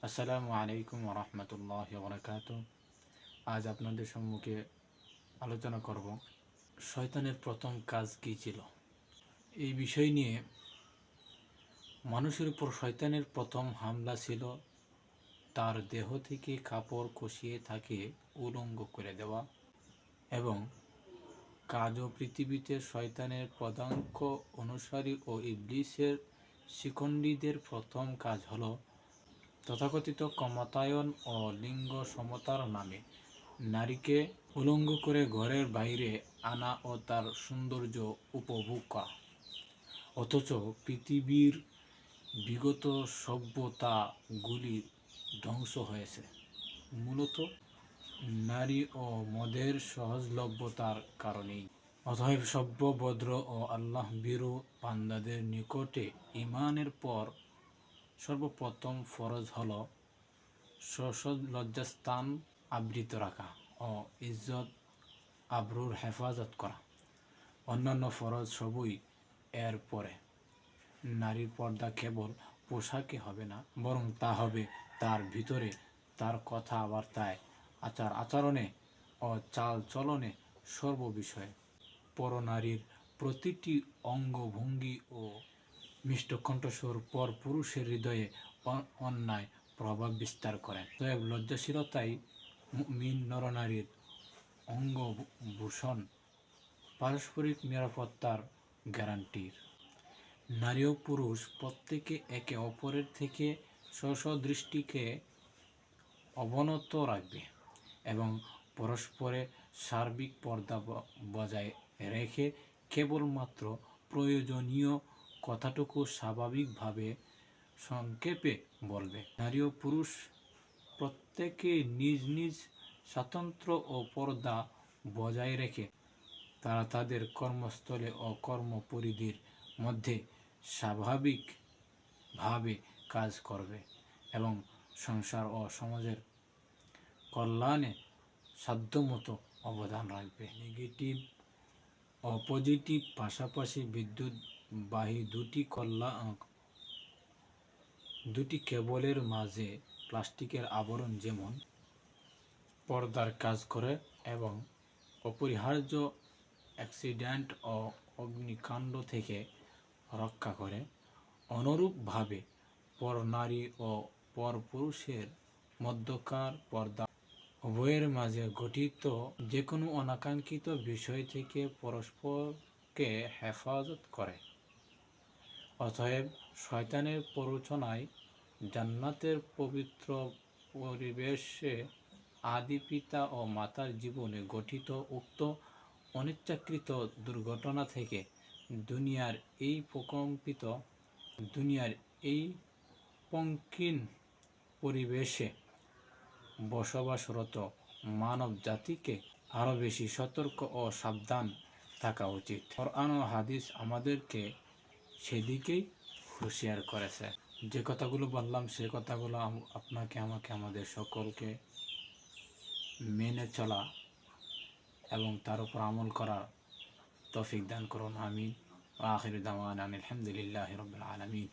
আসসালামু আলাইকুম রহমতুল্লাহ বরকাত। আজ আপনাদের সম্মুখে আলোচনা করব শয়তানের প্রথম কাজ কী ছিল। এই বিষয় নিয়ে মানুষের উপর শয়তানের প্রথম হামলা ছিল তার দেহ থেকে কাপড় খসিয়ে তাকে উলঙ্গ করে দেওয়া, এবং কাজও পৃথিবীতে শয়তানের পদাঙ্ক অনুসারী ও ইবলিসের শিখণ্ডীদের প্রথম কাজ হলো তথাকথিত ক্ষমতায়ন ও লিঙ্গ সমতার নামে নারীকে উলঙ্গ করে ঘরের বাইরে আনা ও তার সৌন্দর্য উপভোগ করা। অথচ পৃথিবীর বিগত সভ্যতাগুলি ধ্বংস হয়েছে মূলত নারী ও মদের সহজলভ্যতার কারণেই। অতএব সভ্য, ভদ্র ও আল্লাহ ভীরু বান্দাদের নিকটে ঈমানের পর সর্বপ্রথম ফরজ হল লজ্জাস্থান আবৃত রাখা ও ইজ্জত আবরুর হেফাজত করা। অন্যান্য ফরজ সবই এর পরে। নারীর পর্দা কেবল পোশাকে হবে না, বরং তা হবে তার ভিতরে, তার কথাবার্তায়, আচার আচরণে ও চাল চলনে, সর্ববিষয়ে। পরনারীর প্রতিটি অঙ্গভঙ্গি ও মিষ্ট কণ্ঠস্বর পর পুরুষের হৃদয়ে অন্যায় প্রভাব বিস্তার করে। অতএব লজ্জাশীলতাই মুমিন নরনারীর অঙ্গভূষণ, পারস্পরিক নিরাপত্তার গ্যারান্টির। নারী ও পুরুষ প্রত্যেকে একে অপরের থেকে দৃষ্টিকে অবনত রাখবে এবং পরস্পরের সার্বিক পর্দা বজায় রেখে কেবলমাত্র প্রয়োজনীয় কথাটুকু স্বাভাবিকভাবে সংক্ষেপে বলবে। নারী ও পুরুষ প্রত্যেকে নিজ নিজ স্বাতন্ত্র্য ও পর্দা বজায় রেখে তারা তাদের কর্মস্থলে ও কর্মপরিধির মধ্যে স্বাভাবিকভাবে কাজ করবে এবং সংসার ও সমাজের কল্যাণে সাধ্যমতো অবদান রাখবে। নেগেটিভ ও পজিটিভ পাশাপাশি বিদ্যুৎবাহী দুটি কেবলের মাঝে প্লাস্টিকের আবরণ যেমন পর্দার কাজ করে এবং অপরিহার্য অ্যাক্সিডেন্ট ও অগ্নিকাণ্ড থেকে রক্ষা করে, অনুরূপভাবে পরনারী ও পরপুরুষের মধ্যকার পর্দা উভয়ের মাঝে গঠিত যে কোনো অনাকাঙ্ক্ষিত বিষয় থেকে পরস্পরকে হেফাজত করে। অতএব শয়তানের প্ররোচনায় জান্নাতের পবিত্র পরিবেশে আদি পিতা ও মাতার জীবনে গঠিত উক্ত অনিচ্ছাকৃত দুর্ঘটনা থেকে দুনিয়ার এই পঙ্কিন পরিবেশে বসবাসরত মানব জাতিকে আরও বেশি সতর্ক ও সাবধান থাকা উচিত। কোরআন ও হাদিস আমাদেরকে সেদিকেই হুঁশিয়ার করেছে। যে কথাগুলো বললাম সে কথাগুলো আপনাকে, আমাকে, আমাদের সকলকে মেনে চলা এবং তার উপর আমল করার তৌফিক দান করুন। আমিন। ওয়া আখিরু দাওয়ানা আলহামদুলিল্লাহি রাব্বিল আলামিন।